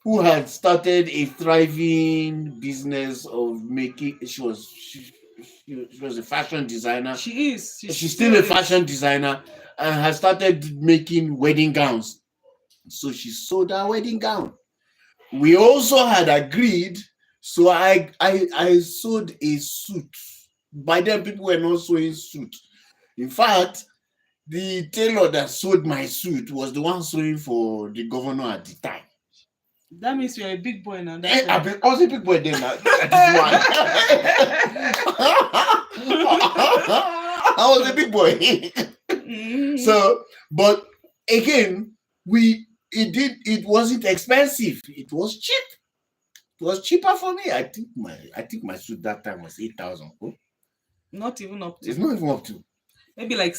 who had started a thriving business of making. She was a fashion designer. She is. She's still a fashion designer and has started making wedding gowns. So she sold her wedding gown. We also had agreed. So I sewed a suit. By then, people were not sewing suit. In fact, the tailor that sewed my suit was the one sewing for the governor at the time. That means you're a big boy now. I was a big boy then. Look at this one. I was a big boy. So, but again, it wasn't expensive. It was cheap. It was cheaper for me. I think my suit that time was 8,000. Not even up to. It's not even up to. Maybe like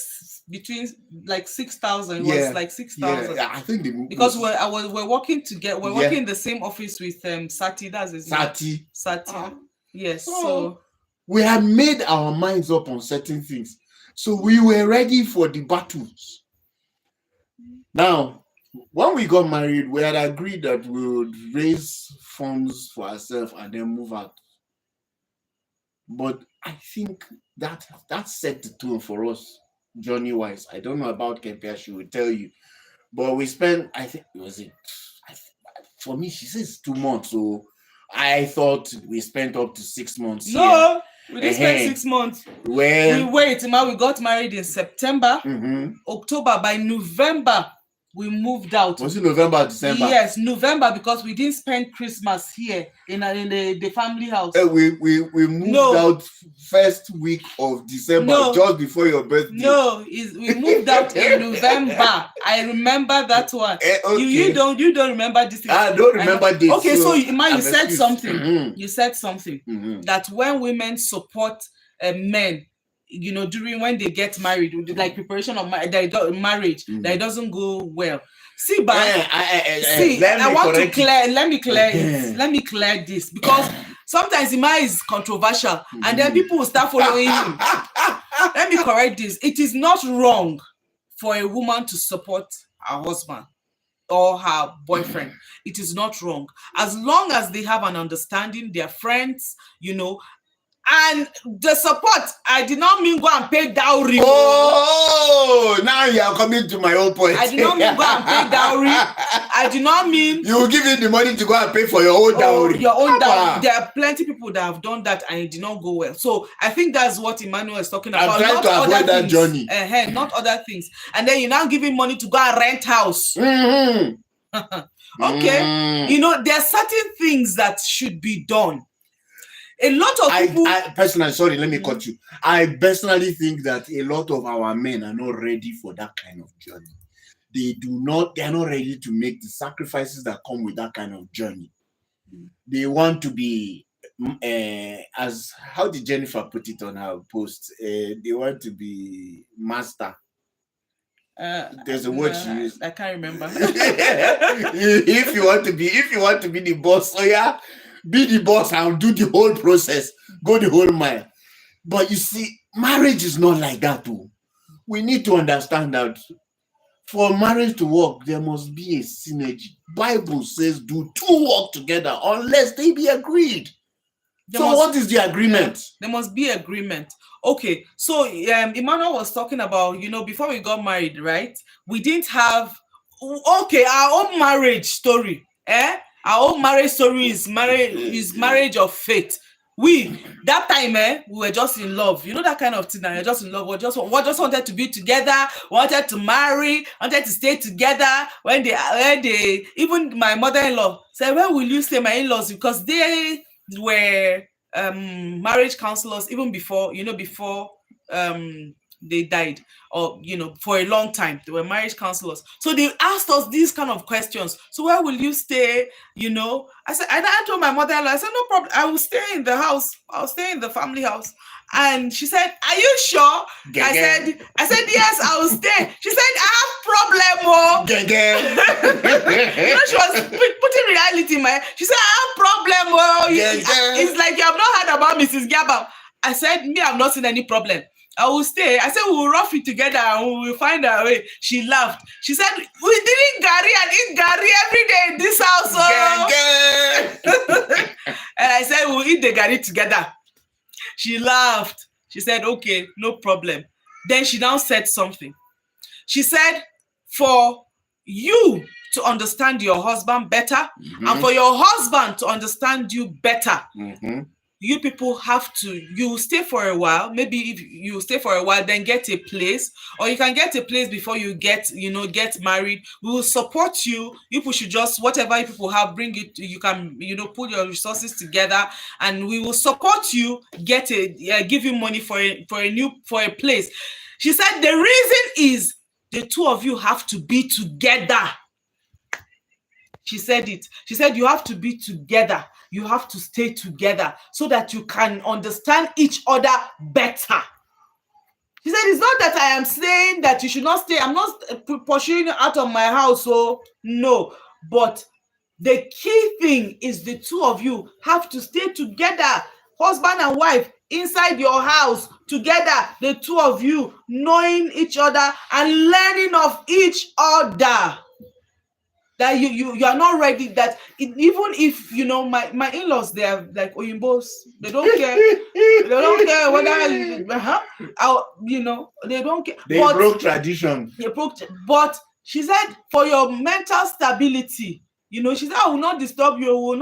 between like 6,000. It was like 6,000. Yeah, I think because we're working together. We're working in the same office with Sati. That's his name. Sati. Yes. So we had made our minds up on certain things. So we were ready for the battles. Now, when we got married, we had agreed that we would raise funds for ourselves and then move out. But I think that set the tone for us, journey-wise. I don't know about Kempia, she will tell you. But we spent, I think, for me, she says 2 months. So I thought we spent up to 6 months. No, we didn't spend 6 months. Well, we got married in September, October. By November, we moved out. Was it November or December? Yes, November, because we didn't spend Christmas here in the family house. We moved out first week of December, just before your birthday. No, we moved out in November. I remember that one. Okay. You don't remember this? I don't remember this. Okay, so you said something. You said something that when women support men, during when they get married, like preparation of marriage, that it doesn't go well. See, but let me clear this, because sometimes the man is controversial and then people will start following him. Let me correct this. It is not wrong for a woman to support her husband or her boyfriend. It is not wrong, as long as they have an understanding, they're friends, and the support. I did not mean go and pay dowry. Oh, now you are coming to my own point. I did not mean go and pay dowry. I did not mean you will give him the money to go and pay for your own dowry. Your own dowry. There are plenty of people that have done that and it did not go well. So I think that's what Emmanuel is talking about. I'm trying to avoid that journey. Not other things. And then you're now giving money to go and rent house. Okay. There are certain things that should be done. A lot of people. I personally, sorry, let me cut you. I personally think that a lot of our men are not ready for that kind of journey. They are not ready to make the sacrifices that come with that kind of journey. They want to be, how did Jennifer put it on her post? They want to be master. There's a word she used. I can't remember. if you want to be the boss, be the boss and do the whole process, go the whole mile. But you see, marriage is not like that too. We need to understand that for marriage to work, there must be a synergy. Bible says do two work together unless they be agreed. What is the agreement? There must be agreement. Okay, so Emmanuel was talking about, before we got married, right? We didn't have, our own marriage story, Our own marriage story is marriage of faith. That time, we were just in love. That kind of thing. You're just in love. We just wanted to be together, wanted to marry, wanted to stay together. When they even my mother-in-law said, "Where will you stay, my in-laws?" Because they were marriage counselors even before they died, or for a long time they were marriage counselors. So they asked us these kind of questions. So where will you stay? I said, I told my mother-in-law, I said, no problem, I will stay in the house. I'll stay in the family house. And she said, are you sure? I said yes, I will stay. She said, I have problem. She was putting reality, man. She said, I have problem. It's like you have not heard about Mrs. Gabam. I said, me, I've not seen any problem. I will stay. I said, we will rough it together and we will find our way. She laughed. She said, we didn't Gary and eat Gary every day in this house. will eat the garri together. She laughed. She said, okay, no problem. Then she now said something. She said, for you to understand your husband better, and for your husband to understand you better, you people have to, you stay for a while. Maybe if you stay for a while, then get a place, or you can get a place before you get married. We will support you. You people should just, whatever you people have, bring it. You can, put your resources together, and we will support you. Give you money for a place. She said the reason is the two of you have to be together. She said it. She said you have to be together. You have to stay together so that you can understand each other better. She said, it's not that I am saying that you should not stay. I'm not pursuing you out of my house. So no, but the key thing is the two of you have to stay together, husband and wife, inside your house together, the two of you knowing each other and learning of each other. That you are not ready, that even if my in-laws, they are like oyimbos, they don't care. They don't care whether they don't care. They broke tradition. But she said for your mental stability, she said, I will not disturb you,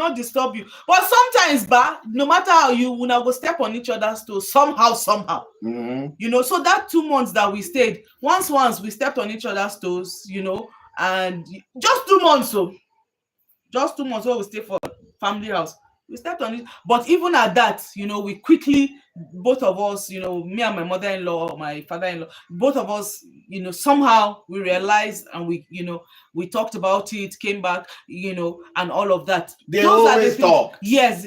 But sometimes, no matter how you will not go step on each other's toes somehow. So that 2 months that we stayed, once we stepped on each other's toes, and just 2 months, where we stay for family house, we stepped on it. But even at that, we quickly, both of us, me and my mother-in-law, my father-in-law, both of us, somehow we realized, and we talked about it, came back, and all of that. They always talk. Yes.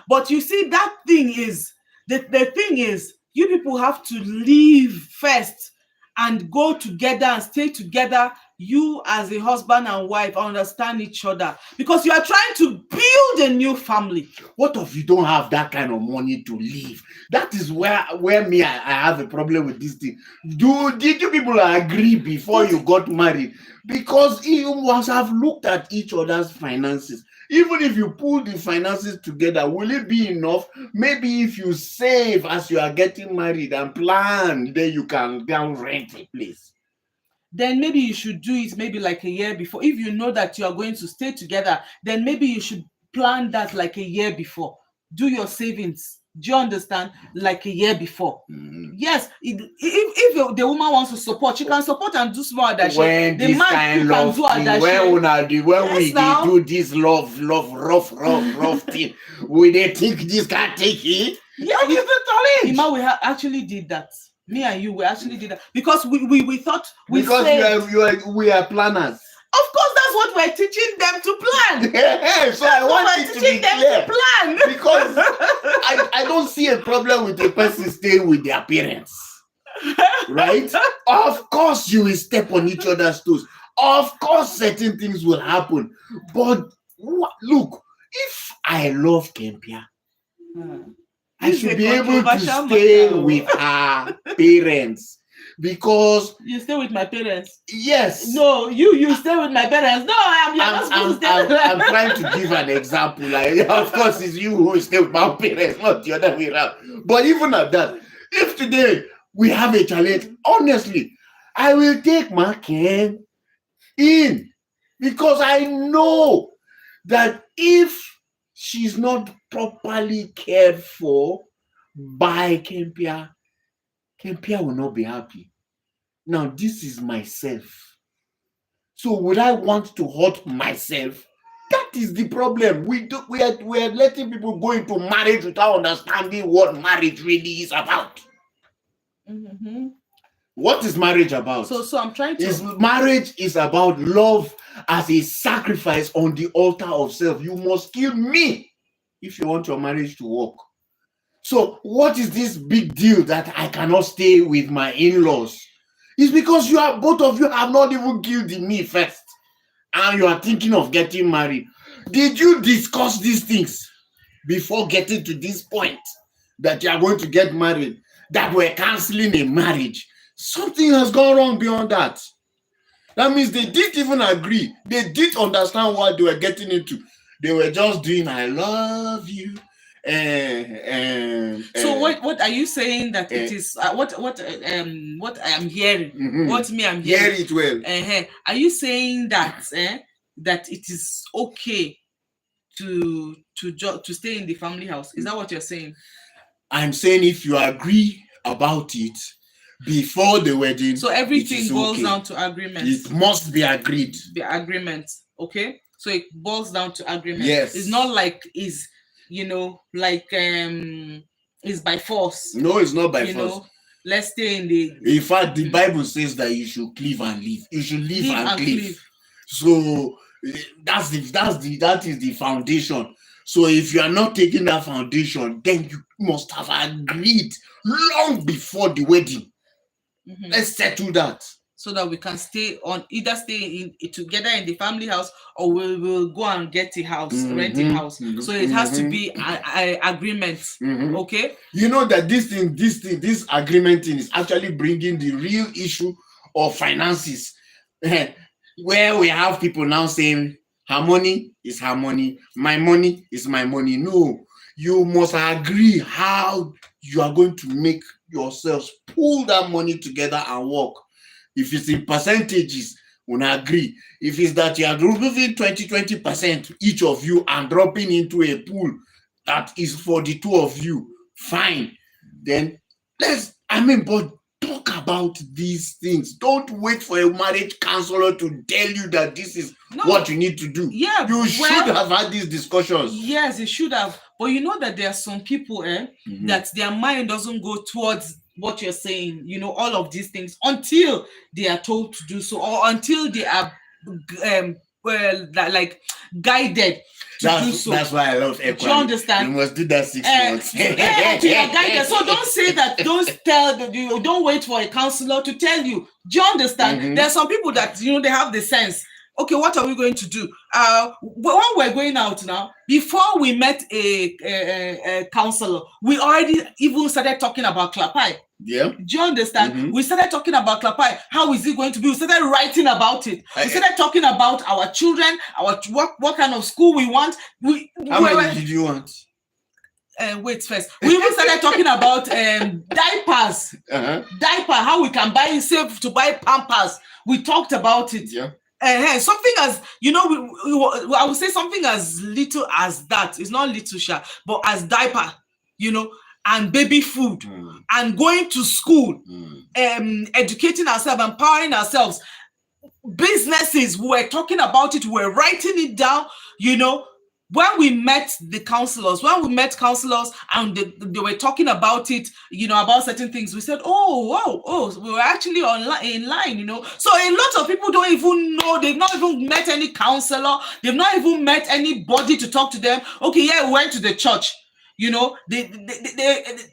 But you see, that thing is, the thing is, you people have to leave first and go together and stay together. You as a husband and wife understand each other, because you are trying to build a new family. What if you don't have that kind of money to live? That is where I have a problem with this thing. Did you people agree before you got married? Because you must have looked at each other's finances. Even if you pull the finances together, will it be enough? Maybe if you save as you are getting married and plan, then you can go rent a place. Then maybe you should do it maybe like a year before. If you know that you are going to stay together, then maybe you should plan that like a year before. Do your savings. Do you understand? Like a year before. Yes. If the woman wants to support, she can support and do small that. When the this man kind can of do thing, that. when we do this rough thing, we they think this can take it. Yeah, that is the challenge. Ima, we actually did that. Me and you, we actually did that because we thought we are planners. Of course, that's what we're teaching them to plan. So I want it to be clear. To plan. Because I don't see a problem with a person staying with their parents. Right? Of course, you will step on each other's toes. Of course, certain things will happen. But look, if I love Kempia, I should be able to stay with her parents. Because you stay with my parents. Yes. No, you stay with my parents. No, I'm trying to give an example. Like, of course, it's you who stay with my parents, not the other way around. But even at that, if today we have a challenge, honestly, I will take my KYEN in, because I know that if she's not properly cared for by Kempia will not be happy. Now, this is myself. So would I want to hurt myself? That is the problem. We are letting people go into marriage without understanding what marriage really is about. What is marriage about? So I'm trying to... Marriage is about love as a sacrifice on the altar of self. You must kill me if you want your marriage to work. So what is this big deal that I cannot stay with my in-laws? It's because both of you have not even killed me first, and you are thinking of getting married. Did you discuss these things before getting to this point that you are going to get married, that we're canceling a marriage? Something has gone wrong beyond that. That means they didn't even agree. They didn't understand what they were getting into. They were just doing, I love you, So what are you saying that it is? What I am hearing? What me I'm hear hearing? it well. Are you saying that that it is okay to stay in the family house? Is that what you're saying? I'm saying if you agree about it before the wedding, so everything it is boils okay. down to agreement. It must be agreed. The agreement, okay. So it boils down to agreement. Yes. It's not like is like is by force. No, it's not by force. Know, let's stay in the. In fact, the Bible says that you should cleave and live. You should live and cleave. So that is the foundation. So if you are not taking that foundation, then you must have agreed long before the wedding. Let's settle that. So that we can stay together in the family house, or we'll go and get a house, rent a house. So it has to be an agreement. Okay. You know that this agreement thing is actually bringing the real issue of finances, where we have people now saying, her money is her money, my money is my money. No, you must agree how you are going to make yourselves pull that money together and work. If it's in percentages, we agree. If it's that you are removing 20% each of you and dropping into a pool that is for the two of you, fine. Then but talk about these things. Don't wait for a marriage counselor to tell you that this is what you need to do. Yeah, you should have had these discussions. Yes, you should have. But you know that there are some people that their mind doesn't go towards what you're saying, all of these things until they are told to do so, or until they are guided to do so. That's why I love Equine. Do you understand? You must do that 6 months. You are guided. So don't say that. Don't wait for a counselor to tell you. Do you understand? There are some people that they have the sense. Okay, what are we going to do? When we're going out now, before we met a counselor, we already even started talking about Klapai. Yeah. Do you understand? We started talking about Klapai. How is it going to be? We started writing about it. We started talking about our children, what kind of school we want. How many did you want? Wait first. We even started talking about diapers. Diaper, how we can save to buy Pampers. We talked about it. Yeah. Something as I would say something as little as that. It's not little, but as diaper, and baby food, and going to school, educating ourselves, empowering ourselves. Businesses, we were talking about it, we were writing it down, When we met counselors and they were talking about it, about certain things, we said, oh, we were actually in line, So a lot of people don't even know, they've not even met any counselor, they've not even met anybody to talk to them. Okay, yeah, we went to the church.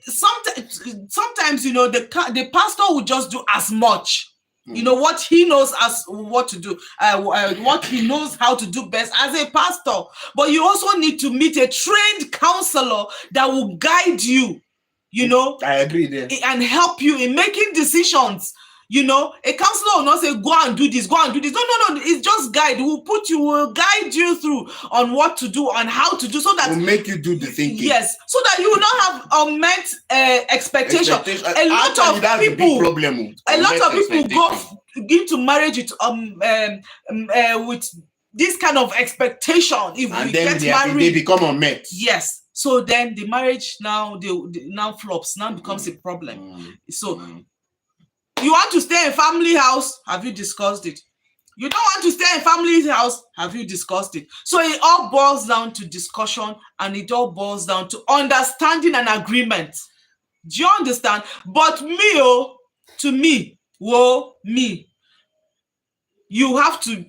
Sometimes the pastor will just do as much. What he knows as what to do, what he knows how to do best as a pastor. But you also need to meet a trained counselor that will guide you, I agree there. And help you in making decisions. A counselor will not say, go and do this, go and do this. No. It's just guide. Will guide you through on what to do and how to do, so that will make you do the thinking. Yes, so that you will not have unmet expectation. A lot of people go into marriage with this kind of expectation. If and we then get married, they become unmet. Yes. So then the marriage now flops. Now becomes a problem. So. You want to stay in family house? Have you discussed it? You don't want to stay in family house? Have you discussed it? So it all boils down to discussion, and it all boils down to understanding and agreement. Do you understand? But me, you have to. For me,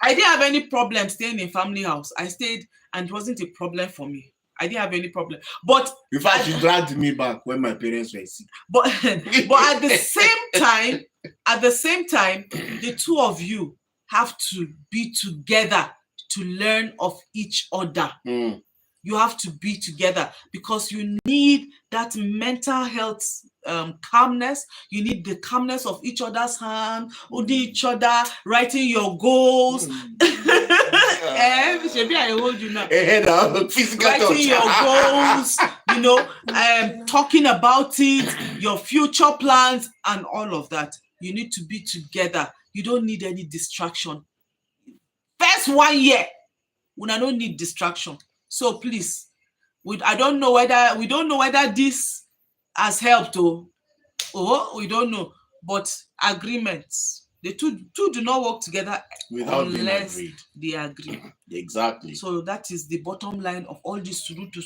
I didn't have any problem staying in family house. I stayed, and it wasn't a problem for me. I didn't have any problem. But in fact, she dragged me back when my parents were sick. But at the same time, the two of you have to be together to learn of each other. You have to be together because you need that mental health calmness. You need the calmness of each other's hand, holding each other, writing your goals. Maybe I hold you now. Physical Writing your goals, talking about it, your future plans, and all of that. You need to be together. You don't need any distraction. First 1 year, when I don't need distraction. So please, we don't know whether this has helped or we don't know. But agreements, the two do not work together without unless being agreed. they agree. Exactly. So that is the bottom line of all this surutu,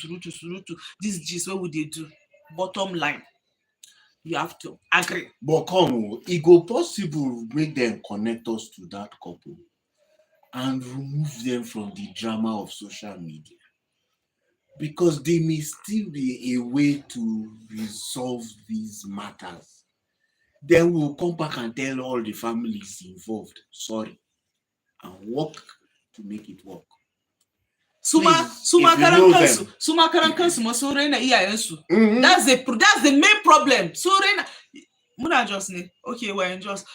this gist where would they do? Bottom line, you have to agree. But come, it go possible make them connect us to that couple and remove them from the drama of social media, because there may still be a way to resolve these matters. Then we'll come back and tell all the families involved sorry and work to make it work. That's the main problem. Okay, we're just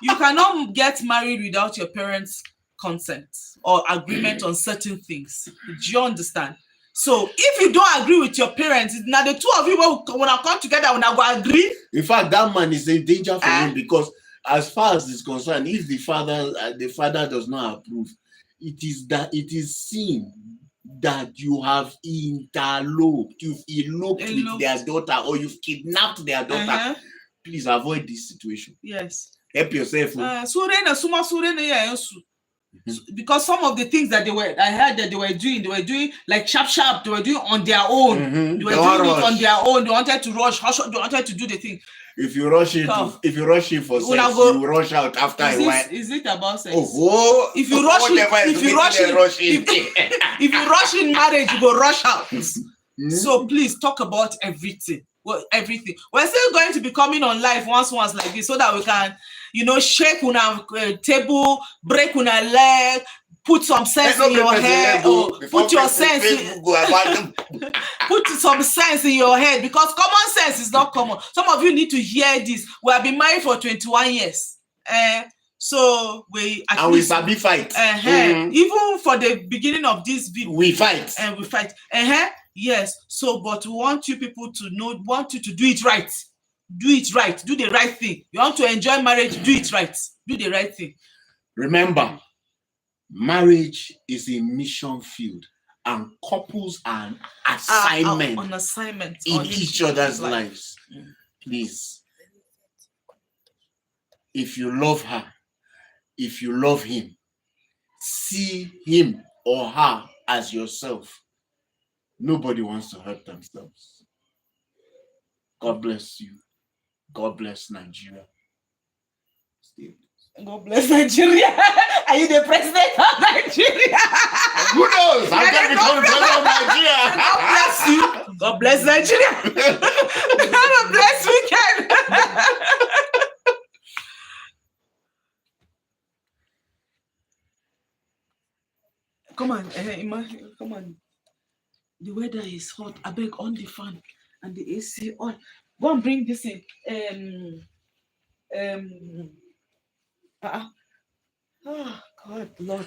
you cannot get married without your parents' consent or agreement on certain things. Do you understand? So if you don't agree with your parents, now the two of you will come together when I go agree. In fact, that man is in danger for him, because as far as it's concerned, if the father does not approve, it is seen that you have eloped with their daughter, or you've kidnapped their daughter. Please avoid this situation. Yes. Help yourself. Because some of the things that I heard that they were doing like sharp, they were doing on their own. They were doing it on their own. They wanted to rush, they wanted to do the thing. If you rush in for sex, you rush out after a while. Is it about sex? If you rush in marriage, you go rush out. So please talk about everything. Everything. We're still going to be coming on live once like this, so that we can, shake una table, break una leg, put some sense in your head, or put your sense put some sense in your head, because common sense is not common. Some of you need to hear this. We have been married for 21 years. So we sabi fight. Even for the beginning of this video, we fight. We fight. Yes. So, but we want you people to want you to do it right. Do it right. Do the right thing. You want to enjoy marriage, do it right. Do the right thing. Remember, marriage is a mission field, and couples are an assignment, on assignment in each other's lives. Please, if you love her, if you love him, see him or her as yourself. Nobody wants to hurt themselves. God bless you. God bless Nigeria. God bless Nigeria. Are you the president of Nigeria? Who knows? I'm going to become the president of Nigeria. God bless you. God bless Nigeria. Have a blessed weekend. Come on, imagine, come on. The weather is hot. I beg, on the fan and the AC on. Go and bring this in. Oh God, Lord.